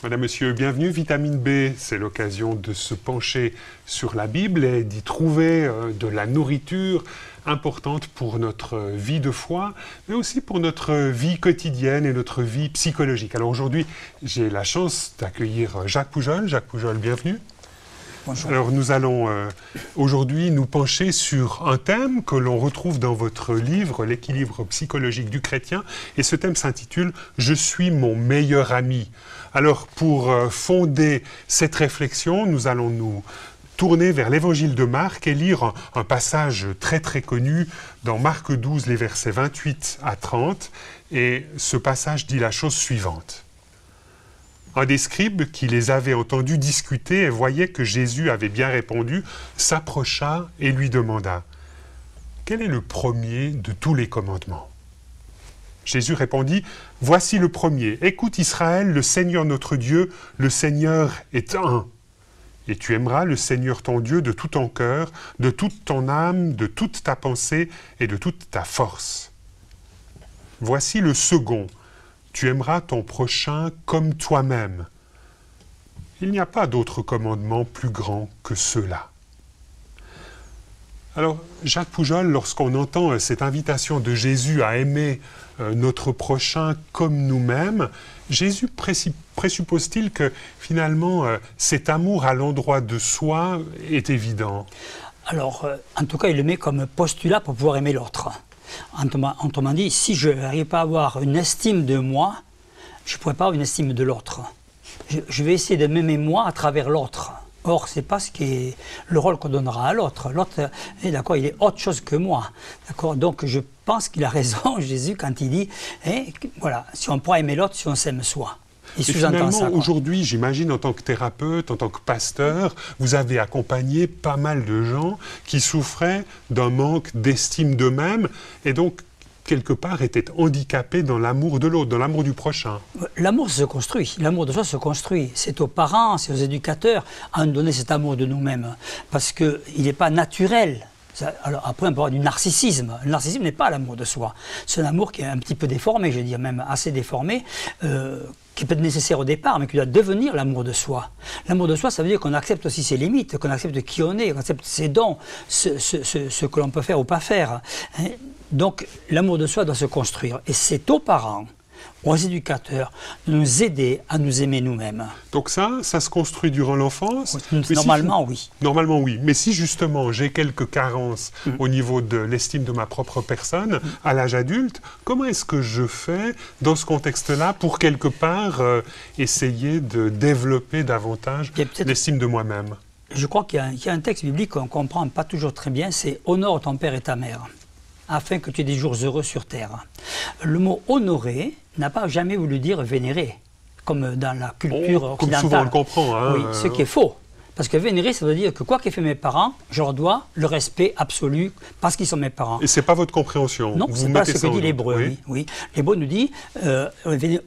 Madame, Monsieur, bienvenue. Vitamine B, c'est l'occasion de se pencher sur la Bible et d'y trouver de la nourriture importante pour notre vie de foi, mais aussi pour notre vie quotidienne et notre vie psychologique. Alors aujourd'hui, j'ai la chance d'accueillir Jacques Poujol. Jacques Poujol, bienvenue. Bonjour. Alors nous allons aujourd'hui nous pencher sur un thème que l'on retrouve dans votre livre, L'équilibre psychologique du chrétien, et ce thème s'intitule « Je suis mon meilleur ami ». Alors pour fonder cette réflexion, nous allons nous tourner vers l'évangile de Marc et lire un passage très très connu dans Marc 12, les versets 28 à 30, et ce passage dit la chose suivante. Un des scribes qui les avait entendus discuter et voyait que Jésus avait bien répondu, s'approcha et lui demanda « Quel est le premier de tous les commandements ?» Jésus répondit « Voici le premier. Écoute Israël, le Seigneur notre Dieu, le Seigneur est un. Et tu aimeras le Seigneur ton Dieu de tout ton cœur, de toute ton âme, de toute ta pensée et de toute ta force. Voici le second. Tu aimeras ton prochain comme toi-même. Il n'y a pas d'autre commandement plus grand que ceux-là. » Alors, Jacques Poujol, lorsqu'on entend cette invitation de Jésus à aimer notre prochain comme nous-mêmes, Jésus présuppose-t-il que finalement cet amour à l'endroit de soi est évident? Alors, en tout cas, il le met comme postulat pour pouvoir aimer l'autre. Autrement dit, si je n'arrive pas à avoir une estime de moi, je ne pourrai pas avoir une estime de l'autre. Je vais essayer de m'aimer moi à travers l'autre. Or, ce n'est pas ce qui est le rôle qu'on donnera à l'autre. L'autre, d'accord, il est autre chose que moi. D'accord, donc je pense qu'il a raison, Jésus, quand il dit, voilà, si on pourra aimer l'autre, si on s'aime soi. Et finalement, aujourd'hui, j'imagine, en tant que thérapeute, en tant que pasteur, vous avez accompagné pas mal de gens qui souffraient d'un manque d'estime d'eux-mêmes et donc, quelque part, étaient handicapés dans l'amour de l'autre, dans l'amour du prochain. L'amour se construit, l'amour de soi se construit. C'est aux parents, c'est aux éducateurs à nous donner cet amour de nous-mêmes. Parce qu'il n'est pas naturel. Alors après, on peut avoir du narcissisme. Le narcissisme n'est pas l'amour de soi. C'est un amour qui est un petit peu déformé, je veux dire même assez déformé, qui peut être nécessaire au départ, mais qui doit devenir l'amour de soi. L'amour de soi, ça veut dire qu'on accepte aussi ses limites, qu'on accepte qui on est, qu'on accepte ses dons, ce que l'on peut faire ou pas faire. Donc l'amour de soi doit se construire. Et c'est aux parents, aux éducateurs, de nous aider à nous aimer nous-mêmes. Donc ça se construit durant l'enfance? Normalement, oui. Normalement, oui. Mais si justement j'ai quelques carences au niveau de l'estime de ma propre personne, à l'âge adulte, comment est-ce que je fais dans ce contexte-là pour quelque part essayer de développer davantage l'estime de moi-même? Je crois qu'il y a un texte biblique qu'on ne comprend pas toujours très bien, c'est « Honore ton père et ta mère ». Afin que tu aies des jours heureux sur terre. Le mot « honorer » n'a pas jamais voulu dire « vénérer », comme dans la culture occidentale. Comme souvent on le comprend. Hein, oui, ce qui est faux. Parce que vénérer, ça veut dire que quoi qu'aient fait mes parents, je leur dois le respect absolu parce qu'ils sont mes parents. Et ce n'est pas votre compréhension? Non, ce n'est pas ce que dit l'hébreu. Oui. Oui. L'hébreu nous dit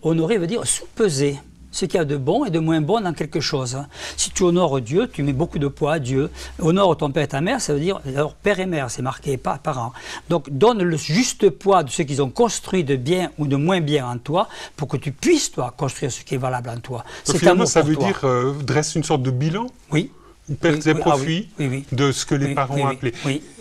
honorer veut dire sous-peser ce qu'il y a de bon et de moins bon dans quelque chose. Si tu honores Dieu, tu mets beaucoup de poids à Dieu. Honore ton père et ta mère, ça veut dire alors, père et mère, c'est marqué, pas parents. Donc donne le juste poids de ce qu'ils ont construit de bien ou de moins bien en toi pour que tu puisses, toi, construire ce qui est valable en toi. Donc, finalement, ça veut dire dresse une sorte de bilan? Oui. Pertes et profits de ce que les parents ont appelé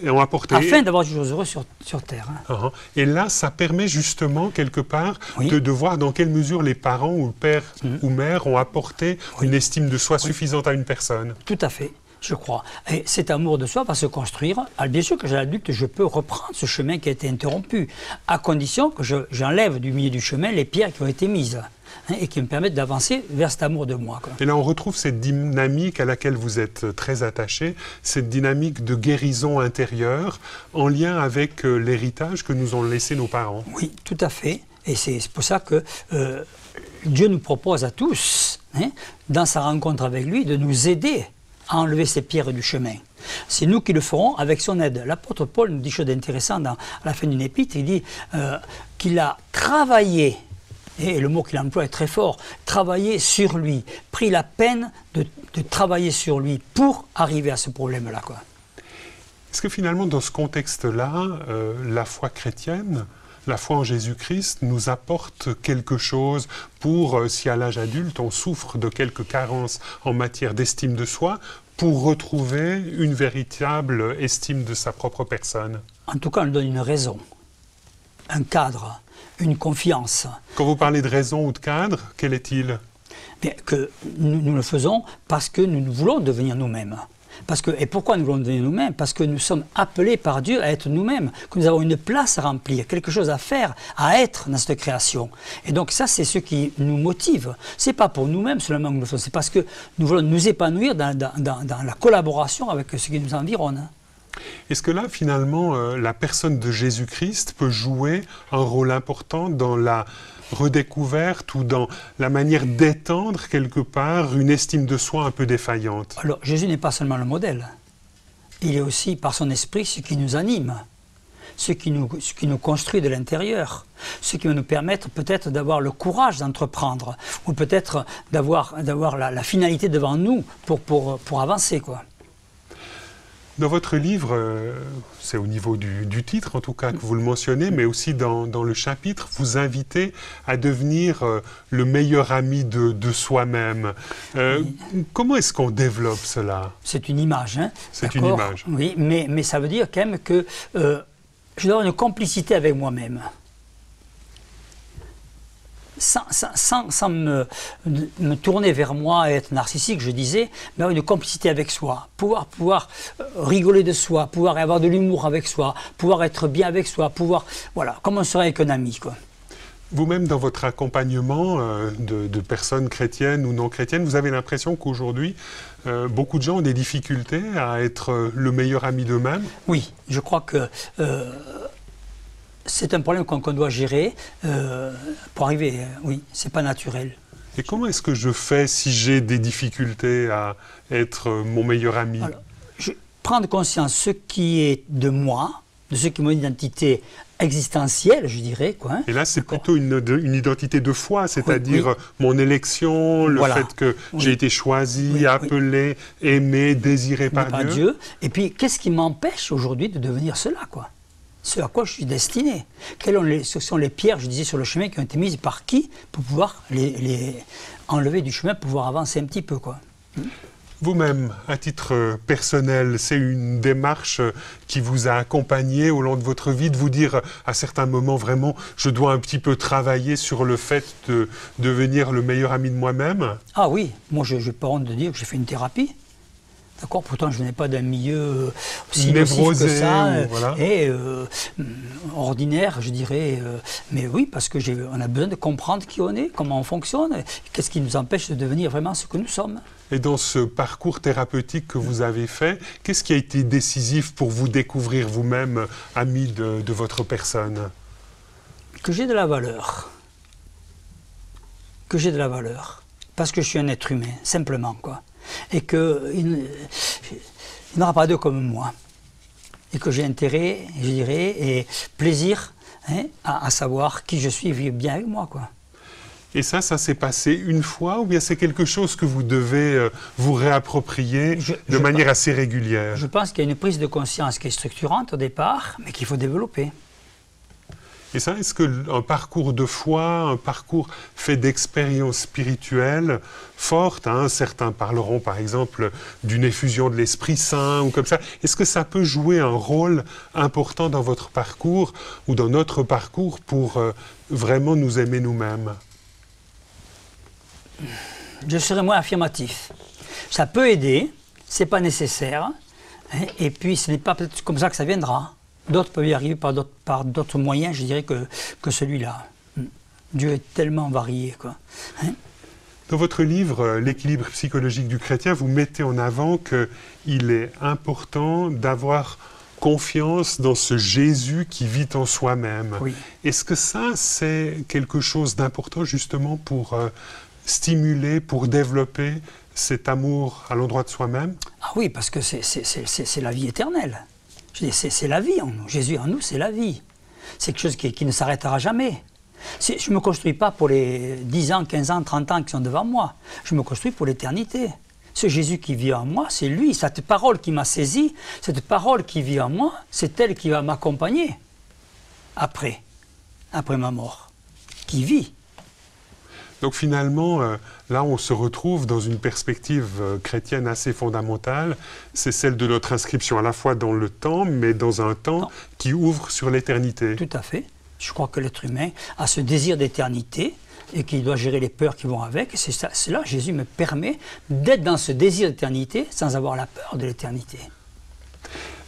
et ont apporté. Afin d'avoir des jours heureux sur terre. Hein. Et là, ça permet justement, quelque part, de voir dans quelle mesure les parents ou père ou mère ont apporté une estime de soi suffisante à une personne. Tout à fait. Je crois. Et cet amour de soi va se construire. Alors bien sûr que j'ai l'adulte, je peux reprendre ce chemin qui a été interrompu, à condition que j'enlève du milieu du chemin les pierres qui ont été mises et qui me permettent d'avancer vers cet amour de moi. Quoi. Et là, on retrouve cette dynamique à laquelle vous êtes très attaché, cette dynamique de guérison intérieure en lien avec l'héritage que nous ont laissé nos parents. Oui, tout à fait. Et c'est pour ça que Dieu nous propose à tous, dans sa rencontre avec lui, de nous aider à enlever ces pierres du chemin. C'est nous qui le ferons avec son aide. L'apôtre Paul nous dit chose intéressante à la fin d'une épître, il dit qu'il a travaillé, et le mot qu'il emploie est très fort, travaillé sur lui, pris la peine de travailler sur lui pour arriver à ce problème-là. Est-ce que finalement, dans ce contexte-là, la foi chrétienne la foi en Jésus-Christ nous apporte quelque chose pour, si à l'âge adulte on souffre de quelques carences en matière d'estime de soi, pour retrouver une véritable estime de sa propre personne? En tout cas, on nous donne une raison, un cadre, une confiance. Quand vous parlez de raison ou de cadre, quel est-il? Bien, que nous le faisons parce que nous voulons devenir nous-mêmes. Et pourquoi nous voulons devenir nous-mêmes? Parce que nous sommes appelés par Dieu à être nous-mêmes, que nous avons une place à remplir, quelque chose à faire, à être dans cette création. Et donc ça, c'est ce qui nous motive. Ce n'est pas pour nous-mêmes seulement que nous le faisons, c'est parce que nous voulons nous épanouir dans la collaboration avec ce qui nous environne. Est-ce que là, finalement, la personne de Jésus-Christ peut jouer un rôle important dans la redécouverte ou dans la manière d'étendre quelque part une estime de soi un peu défaillante? Alors, Jésus n'est pas seulement le modèle. Il est aussi, par son esprit, ce qui nous anime, ce qui nous construit de l'intérieur, ce qui va nous permettre peut-être d'avoir le courage d'entreprendre, ou peut-être d'avoir la finalité devant nous pour avancer, quoi. Dans votre livre, c'est au niveau du titre en tout cas que vous le mentionnez, mais aussi dans le chapitre, vous invitez à devenir le meilleur ami de soi-même. Oui. Comment est-ce qu'on développe cela? C'est une image, hein? C'est une image. Oui, mais ça veut dire quand même que je dois avoir une complicité avec moi-même. Sans me tourner vers moi et être narcissique, je disais, mais avoir une complicité avec soi, pouvoir rigoler de soi, pouvoir avoir de l'humour avec soi, pouvoir être bien avec soi, voilà, comme on serait avec un ami, quoi. Vous-même, dans votre accompagnement de personnes chrétiennes ou non chrétiennes, vous avez l'impression qu'aujourd'hui, beaucoup de gens ont des difficultés à être le meilleur ami d'eux-mêmes? Oui, je crois que c'est un problème qu'on doit gérer pour arriver, oui, c'est pas naturel. Et comment est-ce que je fais si j'ai des difficultés à être mon meilleur ami? Alors, prendre conscience de ce qui est de moi, de ce qui est mon identité existentielle, je dirais, quoi. Hein. Et là, c'est plutôt une identité de foi, c'est-à-dire oui. mon élection, le voilà. fait que j'ai été choisi, Oui, appelé, aimé, désiré par Dieu. Et puis, qu'est-ce qui m'empêche aujourd'hui de devenir cela, quoi? Ce à quoi je suis destiné. Ce sont les pierres, je disais, sur le chemin qui ont été mises par qui pour pouvoir les enlever du chemin, pour pouvoir avancer un petit peu, quoi. Vous-même, à titre personnel, c'est une démarche qui vous a accompagné au long de votre vie, de vous dire à certains moments vraiment, je dois un petit peu travailler sur le fait de devenir le meilleur ami de moi-même? Ah oui, moi je n'ai pas honte de dire que j'ai fait une thérapie. D'accord, pourtant je venais pas d'un milieu aussi nocif que ça, voilà. et ordinaire, je dirais. Mais oui, parce que on a besoin de comprendre qui on est, comment on fonctionne, qu'est-ce qui nous empêche de devenir vraiment ce que nous sommes. Et dans ce parcours thérapeutique que vous avez fait, qu'est-ce qui a été décisif pour vous découvrir vous-même ami de votre personne? Que j'ai de la valeur. Que j'ai de la valeur. Parce que je suis un être humain, simplement, quoi. Et qu'il n'aura pas deux comme moi. Et que j'ai intérêt, je dirais, et plaisir, hein, à savoir qui je suis et vivre bien avec moi, quoi. Et ça s'est passé une fois, ou bien c'est quelque chose que vous devez vous réapproprier de manière assez régulière? Je pense qu'il y a une prise de conscience qui est structurante au départ, mais qu'il faut développer. Et ça, est-ce qu'un parcours de foi, un parcours fait d'expériences spirituelles fortes, hein, certains parleront par exemple d'une effusion de l'Esprit Saint ou comme ça, est-ce que ça peut jouer un rôle important dans votre parcours ou dans notre parcours pour vraiment nous aimer nous-mêmes? Je serais moins affirmatif. Ça peut aider, c'est pas nécessaire, hein, et puis ce n'est pas peut-être comme ça que ça viendra. D'autres peuvent y arriver par d'autres moyens, je dirais, que celui-là. Dieu est tellement varié, quoi. Hein? Dans votre livre, L'équilibre psychologique du chrétien, vous mettez en avant qu'il est important d'avoir confiance dans ce Jésus qui vit en soi-même. Oui. Est-ce que ça, c'est quelque chose d'important justement pour stimuler, pour développer cet amour à l'endroit de soi-même? Ah oui, parce que c'est la vie éternelle. C'est la vie en nous. Jésus en nous, c'est la vie. C'est quelque chose qui ne s'arrêtera jamais. Je ne me construis pas pour les 10 ans, 15 ans, 30 ans qui sont devant moi. Je me construis pour l'éternité. Ce Jésus qui vit en moi, c'est lui. Cette parole qui m'a saisi, cette parole qui vit en moi, c'est elle qui va m'accompagner après. après ma mort, qui vit. Donc finalement, là on se retrouve dans une perspective chrétienne assez fondamentale, c'est celle de notre inscription à la fois dans le temps, mais dans un temps qui ouvre sur l'éternité. Tout à fait. Je crois que l'être humain a ce désir d'éternité et qu'il doit gérer les peurs qui vont avec. C'est là que Jésus me permet d'être dans ce désir d'éternité sans avoir la peur de l'éternité.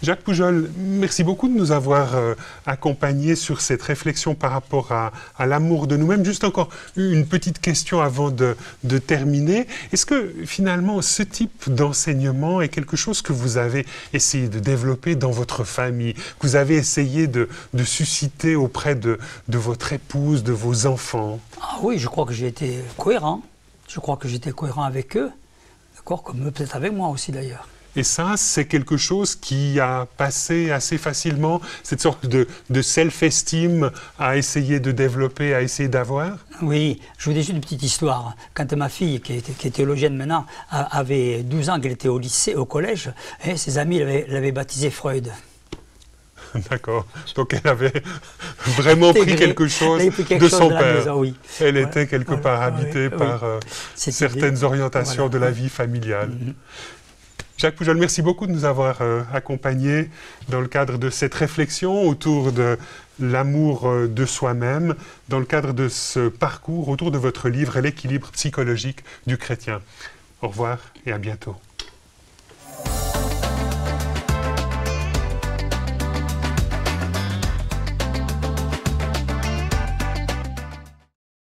Jacques Poujol, merci beaucoup de nous avoir accompagnés sur cette réflexion par rapport à l'amour de nous-mêmes. Juste encore une petite question avant de terminer. Est-ce que finalement ce type d'enseignement est quelque chose que vous avez essayé de développer dans votre famille, que vous avez essayé de susciter auprès de votre épouse, de vos enfants? Ah oui, je crois que j'ai été cohérent. Je crois que j'étais cohérent avec eux, d'accord, comme eux peut-être avec moi aussi d'ailleurs. Et ça, c'est quelque chose qui a passé assez facilement, cette sorte de self-esteem à essayer de développer, à essayer d'avoir? Oui, je vous dis juste une petite histoire. Quand ma fille, qui est théologienne maintenant, avait 12 ans, qu'elle était au lycée, au collège, et ses amis l'avaient baptisé Freud. D'accord. Donc elle avait vraiment pris quelque chose de son père. Maison, oui. Elle était quelque part habitée par certaines orientations de la vie familiale. Jacques Poujol, merci beaucoup de nous avoir accompagnés dans le cadre de cette réflexion autour de l'amour de soi-même, dans le cadre de ce parcours autour de votre livre « L'équilibre psychologique du chrétien ». Au revoir et à bientôt.